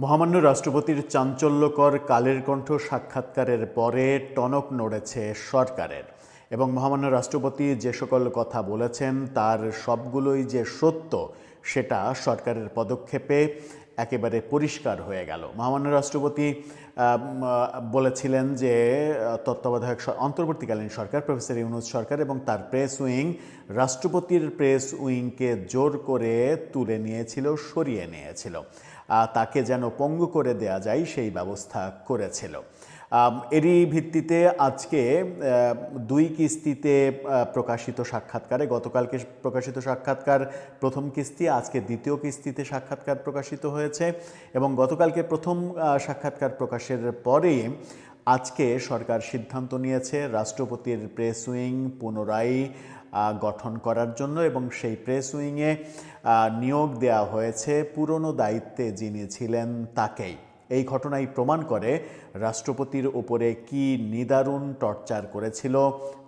মহামান্য রাষ্ট্রপতির চাঞ্চল্যকর কালের কণ্ঠ সাক্ষাৎকারের পরে টনক নড়েছে সরকারের এবং মহামান্য রাষ্ট্রপতি যে সকল কথা বলেছেন তার সবগুলোই যে সত্য সেটা সরকারের পদক্ষেপে একেবারে পরিষ্কার হয়ে গেল। মহামান্য রাষ্ট্রপতি বলেছিলেন যে তত্ত্বাবধায়ক অন্তর্বর্তীকালীন সরকার প্রফেসর ইউনূস সরকার এবং তার প্রেস উইং রাষ্ট্রপতির প্রেস উইংকে জোর করে তুলে নিয়েছিল, সরিয়ে নিয়েছিল, তাকে যেন পঙ্গু করে দেয়া যায় সেই ব্যবস্থা করেছিল। এরই ভিত্তিতে আজকে দুই কিস্তিতে প্রকাশিত সাক্ষাৎকারে, গতকালকে প্রকাশিত সাক্ষাৎকার প্রথম কিস্তি, আজকে দ্বিতীয় কিস্তিতে সাক্ষাৎকার প্রকাশিত হয়েছে এবং গতকালকে প্রথম সাক্ষাৎকার প্রকাশের পরে আজকে সরকার সিদ্ধান্ত নিয়েছে রাষ্ট্রপতির প্রেস উইং পুনরায় গঠন করার জন্য এবং সেই প্রেস উইংয়ে নিয়োগ দেওয়া হয়েছে পুরনো দায়িত্বে যিনি ছিলেন তাকেই। এই ঘটনাই প্রমাণ করে রাষ্ট্রপতির উপরে কি নিদারুণ টর্চার করেছিল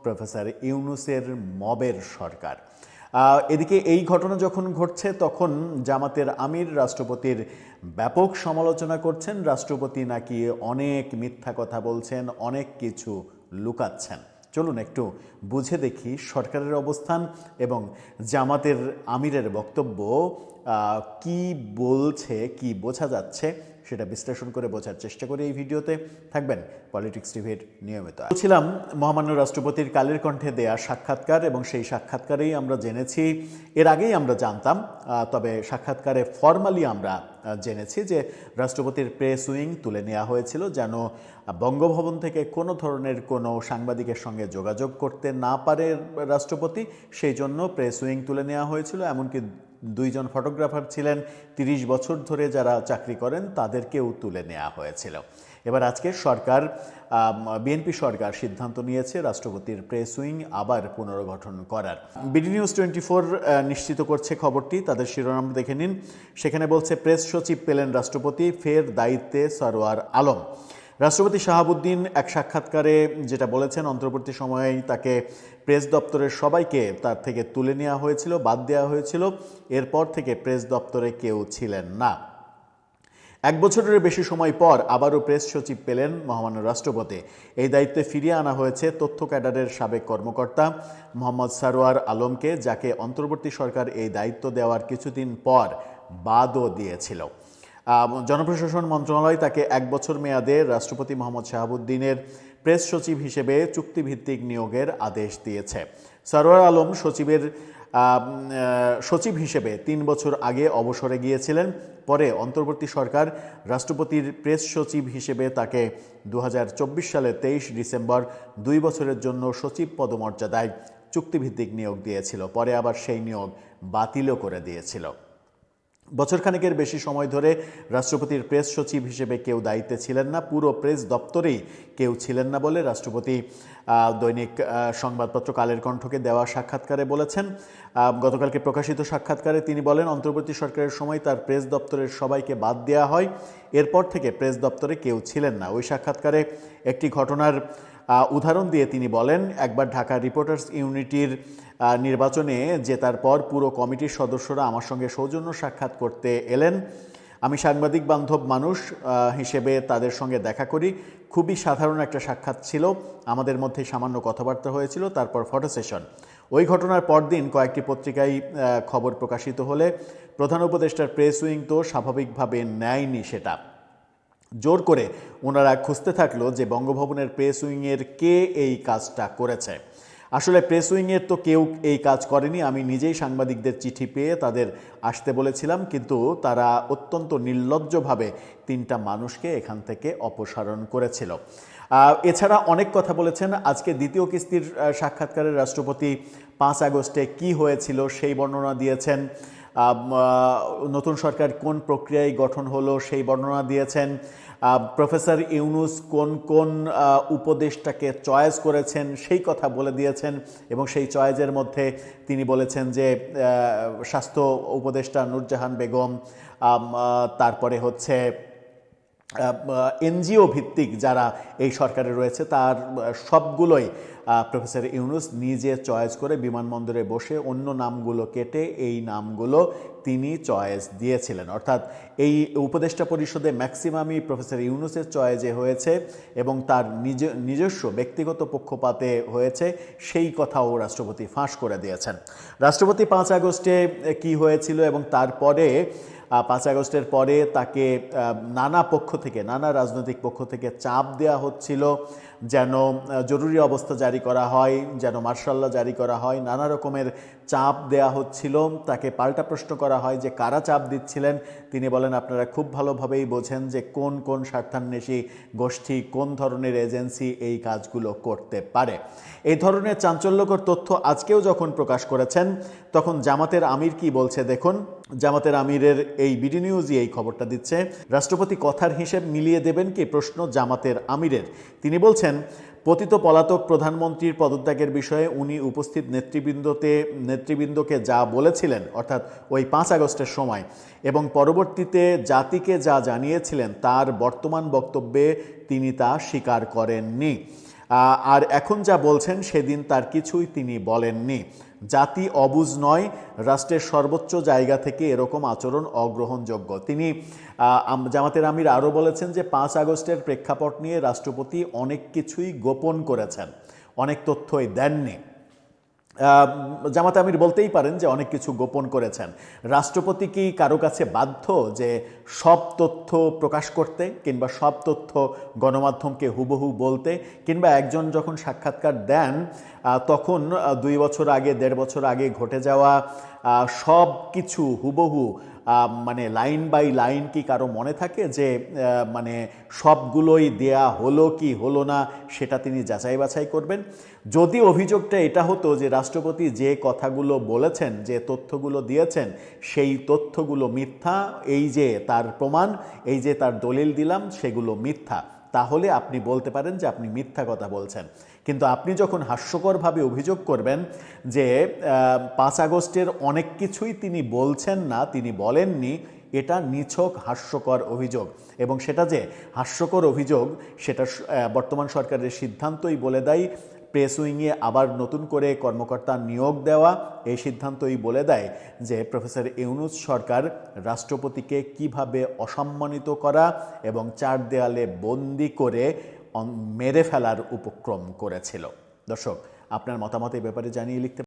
প্রফেসর ইউনূসের মবের সরকার। এদিকে এই ঘটনা যখন ঘটছে তখন জামাতের আমির রাষ্ট্রপতির ব্যাপক সমালোচনা করছেন। রাষ্ট্রপতি নাকি অনেক মিথ্যা কথা বলছেন, অনেক কিছু লুকাচ্ছেন। চলুন একটু বুঝে দেখি সরকারের অবস্থান এবং জামাতের আমিরের বক্তব্য কি বলছে, কি বোঝা যাচ্ছে সেটা বিশ্লেষণ করে বোঝার চেষ্টা করি। এই ভিডিওতে থাকবেন পলিটিক্স টিভির নিয়মিত। বলছিলাম মহামান্য রাষ্ট্রপতির কালের কণ্ঠে দেয়া সাক্ষাৎকার এবং সেই সাক্ষাৎকারেই আমরা জেনেছি, এর আগেই আমরা জানতাম, তবে সাক্ষাৎকারে ফর্মালি আমরা জেনেছি যে রাষ্ট্রপতির প্রেস উইং তুলে নেওয়া হয়েছিল যেন বঙ্গভবন থেকে কোনো ধরনের কোনো সাংবাদিকের সঙ্গে যোগাযোগ করতে না পারে রাষ্ট্রপতি, সেই জন্য প্রেস উইং তুলে নেওয়া হয়েছিল। এমনকি দুইজন ফটোগ্রাফার ছিলেন 30 বছর ধরে যারা চাকরি করেন, তাদেরকেও তুলে নেওয়া হয়েছিল। এবার আজকে সরকার, বিএনপি সরকার সিদ্ধান্ত নিয়েছে রাষ্ট্রপতির প্রেস উইং আবার পুনর্গঠন করার। বিডি নিউজ 24 নিশ্চিত করছে খবরটি, তাদের শিরোনাম দেখে নিন। সেখানে বলছে, প্রেস সচিব পেলেন রাষ্ট্রপতি, ফের দায়িত্বে সরওয়ার আলম। রাষ্ট্রপতি শাহাবুদ্দিন এক সাক্ষাৎকারে যেটা বলেছেন, অন্তর্বর্তী সময়েই তাকে প্রেস দপ্তরের সবাইকে তার থেকে তুলে নেওয়া হয়েছিল, বাদ দেওয়া হয়েছিল। এরপর থেকে প্রেস দপ্তরে কেউ ছিলেন না। 1 বছরের বেশি সময় পর আবারও প্রেস সচিব পেলেন মহামান্য রাষ্ট্রপতি। এই দায়িত্বে ফিরিয়ে আনা হয়েছে তথ্য ক্যাডারের সাবেক কর্মকর্তা মোহাম্মদ সরওয়ার আলমকে, যাকে অন্তর্বর্তী সরকার এই দায়িত্ব দেওয়ার কিছুদিন পর বাদও দিয়েছিল। জনপ্রশাসন মন্ত্রণালয় তাকে 1 বছর মেয়াদে রাষ্ট্রপতি মোহাম্মদ শাহাবুদ্দিনের প্রেস সচিব হিসেবে চুক্তিভিত্তিক নিয়োগের আদেশ দিয়েছে। সরওয়ার আলম সচিব হিসেবে 3 বছর আগে অবসরে গিয়েছিলেন। পরে অন্তর্বর্তী সরকার রাষ্ট্রপতির প্রেস সচিব হিসেবে তাকে 2024 সালের 23 ডিসেম্বর 2 বছরের জন্য সচিব পদমর্যাদায় চুক্তিভিত্তিক নিয়োগ দিয়েছিল। পরে আবার সেই নিয়োগ বাতিলও করে দিয়েছিল। বছরখানেকের বেশি সময় ধরে রাষ্ট্রপতির প্রেস সচিব হিসেবে কেউ দায়িত্বে ছিলেন না, পুরো প্রেস দপ্তরেই কেউ ছিলেন না বলে রাষ্ট্রপতি দৈনিক সংবাদপত্র কালের কণ্ঠকে দেওয়া সাক্ষাৎকারে বলেছেন। গতকালকে প্রকাশিত সাক্ষাৎকারে তিনি বলেন, অন্তর্বর্তী সরকারের সময় তার প্রেস দপ্তরের সবাইকে বাদ দেওয়া হয়, এরপর থেকে প্রেস দপ্তরে কেউ ছিলেন না। ওই সাক্ষাৎকারে একটি ঘটনার উদাহরণ দিয়ে তিনি বলেন, একবার ঢাকা রিপোর্টার্স ইউনিটির নির্বাচনে জেতার পর পুরো কমিটির সদস্যরা আমার সঙ্গে সৌজন্য সাক্ষাৎ করতে এলেন। আমি সাংবাদিক বান্ধব মানুষ হিসেবে তাদের সঙ্গে দেখা করি। খুবই সাধারণ একটা সাক্ষাৎ ছিল, আমাদের মধ্যে সামান্য কথাবার্তা হয়েছিল, তারপর ফটো সেশন। ওই ঘটনার পরদিন কয়েকটি পত্রিকায় খবর প্রকাশিত হলে প্রধান উপদেষ্টার প্রেস উইং তো স্বাভাবিকভাবে নেয়নি সেটা। জোর করে ওনারা খুঁজতে থাকলো যে বঙ্গভবনের প্রেস উইংয়ের কে এই কাজটা করেছে। আসলে প্রেস উইংয়ের তো কেউ এই কাজ করেনি, আমি নিজেই সাংবাদিকদের চিঠি পেয়ে তাদের আসতে বলেছিলাম, কিন্তু তারা অত্যন্ত নির্লজ্জভাবে 3টা মানুষকে এখান থেকে অপসারণ করেছিল। এছাড়া অনেক কথা বলেছেন। আজকে দ্বিতীয় কিস্তির সাক্ষাৎকারে রাষ্ট্রপতি 5 আগস্টে কি হয়েছিল সেই বর্ণনা দিয়েছেন। নতুন সরকার কোন প্রক্রিয়ায় গঠন হলো সেই বর্ণনা দিয়েছেন। প্রফেসর ইউনূস কোন কোন উপদেষ্টাকে চয়েস করেছেন সেই কথা বলে দিয়েছেন এবং সেই চয়েসের মধ্যে তিনি বলেছেন যে স্বাস্থ্য উপদেষ্টা নূরজাহান বেগম, তারপরে হচ্ছে এনজিও ভিত্তিক যারা এই সরকারে রয়েছে তার সবগুলোই প্রফেসর ইউনূস নিজে চয়েস করে বিমানবন্দরে বসে অন্য নামগুলো কেটে এই নামগুলো তিনি চয়েস দিয়েছিলেন। অর্থাৎ এই উপদেষ্টা পরিষদে ম্যাক্সিমামই প্রফেসর ইউনূসের চয়েসে হয়েছে এবং তার নিজস্ব ব্যক্তিগত পক্ষপাতে হয়েছে, সেই কথাও রাষ্ট্রপতি ফাঁস করে দিয়েছেন। রাষ্ট্রপতি 5 আগস্টে কি হয়েছিল এবং তারপরে 5 আগস্টের পরে তাকে নানা পক্ষ থেকে, নানা রাজনৈতিক পক্ষ থেকে চাপ দেওয়া হচ্ছিল যেন জরুরি অবস্থা জারি করা হয়, যেন মার্শাল ল জারি করা হয়, নানা রকমের চাপ দেয়া হচ্ছিল। তাকে পাল্টা প্রশ্ন করা হয় যে কারা চাপ দিচ্ছিলেন। তিনি বলেন, আপনারা খুব ভালোভাবেই বোঝেন যে কোন কোন স্বার্থান্বেষী গোষ্ঠী, কোন ধরনের এজেন্সি এই কাজগুলো করতে পারে। এই ধরনের চাঞ্চল্যকর তথ্য আজকেও যখন প্রকাশ করেছেন, তখন জামাতের আমির কি বলছে দেখুন। জামাতের আমিরের এই বিডি নিউজই এই খবরটা দিচ্ছে। রাষ্ট্রপতি কথার হিসেব মিলিয়ে দেবেন কি, প্রশ্ন জামাতের আমিরের। তিনি বলছেন, পতিত পলাতক প্রধানমন্ত্রীর পদত্যাগের বিষয়ে উনি উপস্থিত নেতৃবৃন্দকে যা বলেছিলেন, অর্থাৎ ওই 5 আগস্টের সময়, এবং পরবর্তীতে জাতিকে যা জানিয়েছিলেন, তার বর্তমান বক্তব্যে তিনি তা স্বীকার করেননি। আর এখন যা বলছেন সেদিন তার কিছুই তিনি বলেননি। জাতি অবুঝ নয়, রাষ্ট্রের সর্বোচ্চ জায়গা থেকে এরকম আচরণ অগ্রহণযোগ্য। তিনি জামাতের আমির আরও বলেছেন যে 5 আগস্টের প্রেক্ষাপট নিয়ে রাষ্ট্রপতি অনেক কিছুই গোপন করেছেন, অনেক তথ্যই দেননি। জামাতে আমির বলতেই পারেন যে অনেক কিছু গোপন করেছেন। রাষ্ট্রপতি কি কারো কাছে বাধ্য যে সব তথ্য প্রকাশ করতে, কিংবা সব তথ্য গণমাধ্যমকে হুবহু বলতে? কিংবা একজন যখন সাক্ষাৎকার দেন তখন 2 বছর আগে, 1.5 বছর আগে ঘটে যাওয়া সব কিছু হুবহু মানে লাইন বাই লাইন কি কারো মনে থাকে যে মানে সবগুলোই দেয়া হলো কি হলো না সেটা তিনি যাচাই বাছাই করবেন? যদি অভিযোগটা এটা হতো যে রাষ্ট্রপতি যে কথাগুলো বলেছেন, যে তথ্যগুলো দিয়েছেন, সেই তথ্যগুলো মিথ্যা, এই যে তার প্রমাণ, এই যে তার দলিল দিলাম, সেগুলো মিথ্যা, তাহলে আপনি বলতে পারেন যে আপনি মিথ্যা কথা বলছেন। কিন্তু আপনি যখন হাস্যকরভাবে অভিযোগ করবেন যে 5 আগস্টের অনেক কিছুই তিনি বলছেন না, তিনি বলেননি, এটা নিছক হাস্যকর অভিযোগ। এবং সেটা যে হাস্যকর অভিযোগ সেটা বর্তমান সরকারের সিদ্ধান্তই বলে দেয়। প্রেস উইংয়ে আবার নতুন করে কর্মকর্তা নিয়োগ দেওয়া, এই সিদ্ধান্তই বলে দেয় যে প্রফেসর ইউনূস সরকার রাষ্ট্রপতিকে কিভাবে অসম্মানিত করা এবং 4 দেয়ালে বন্দি করে মেরে ফেলার উপক্রম করেছিল। দর্শক, আপনার মতামত এই ব্যাপারে জানিয়ে লিখতে